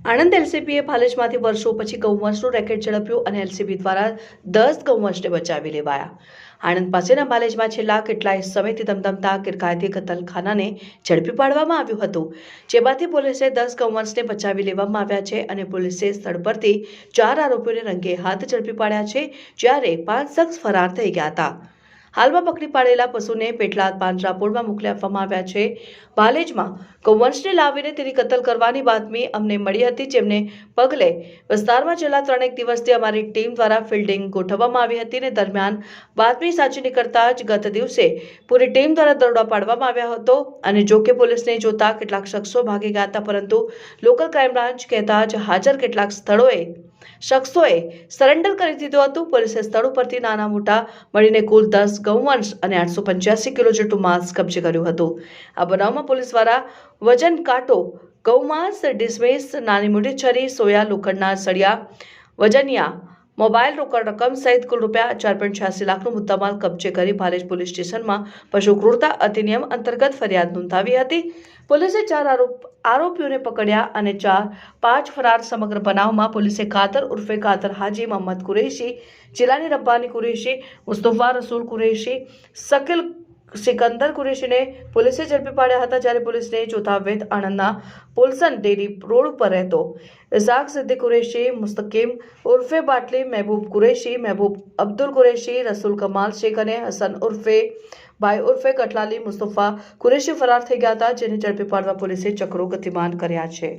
આણંદ એલસીબીએ ભાલેજમાંથી વર્ષો પછી ગૌવંશનું રેકેટ ઝડપ્યું અને એલસીબી દ્વારા 10 ગૌવંશને બચાવી લેવાયા। આણંદ પાસેના ભાલેજમાં છેલ્લા કેટલાય સમયથી ધમધમતા ગેરકાયદે કતલખાનાને ઝડપી પાડવામાં આવ્યું હતું, જેમાંથી પોલીસે 10 ગૌવંશને બચાવી લેવામાં આવ્યા છે અને પોલીસે સ્થળ પરથી 4 આરોપીઓને રંગે હાથ ઝડપી પાડ્યા છે, જ્યારે 5 શખ્સ ફરાર થઈ ગયા હતા। હાલમાં પકડી પાડેલા પશુને પેટલાદ પાંજરાપોળમાં મોકલી આપવામાં આવ્યા છે। ભાલેજમાં ગૌવંશને લાવીને તેની કતલ કરવાની બાતમી અમને મળી હતી, જેમને પગલે વિસ્તારમાં છેલ્લા 3 દિવસથી અમારી ટીમ દ્વારા ફિલ્ડિંગ ગોઠવવામાં આવી હતી અને દરમિયાન બાતમી સાચી નીકળતા જ ગત દિવસે પૂરી ટીમ દ્વારા દરોડો પાડવામાં આવ્યો હતો અને જોકે પોલીસને જોતા કેટલાક શખ્સો ભાગી ગયા હતા, પરંતુ લોકલ ક્રાઇમ બ્રાન્ચ કહેતા જ હાજર કેટલાક શખ્સોએ સરેન્ડર કરી દીધું હતું। પોલીસે સ્થળ ઉપરથી નાના મોટા મળીને કુલ 10 ગૌવંશ અને 885 કિલો જેટલું માંસ કબજે કર્યું હતું। આ બનાવમાં પોલીસ દ્વારા વજન કાંટો, ગૌમાંસ, ડિસમિસ, નાની મોટી છરી, સોયા, લોખંડના સળિયા, વજનિયા, મોબાઈલ, રોકડ રકમ સહિત કુલ રૂપિયા 4.86 લાખનો મુદ્દામાલ કબજે કરી ભાલેજ પોલીસ સ્ટેશનમાં પશુ ક્રૂરતા અધિનિયમ અંતર્ગત ફરિયાદ નોંધાવી હતી। પોલીસે 4 આરોપીઓને પકડ્યા અને 5 ફરાર। સમગ્ર બનાવમાં પોલીસે કાદર ઉર્ફે કાદર હાજી મોહમ્મદ કુરેશી, જિલ્લાની રબ્બાની કુરેશી, મુસ્તફા રસૂલ કુરેશી, શકીલ સિકંદર કુરેશીને પોલીસે ઝડપી પાડ્યા હતા, જ્યારે પોલીસને જોતા વેદ આણંદના પોલસન ડેરી રોડ ઉપર રહેતો ઇસાક સિદ્દીક કુરેશી, મુસ્તકીમ ઉર્ફે બાટલી, મહેબૂબ કુરેશી, મહેબૂબ અબ્દુલ કુરેશી, રસૂલ કમાલ શેખ અને હસન ઉર્ફે ભાઈ ઉર્ફે કટલાલી મુસ્તફા કુરેશી ફરાર થઈ ગયા હતા, જેને ઝડપી પાડવા પોલીસે ચક્રો ગતિમાન કર્યા છે।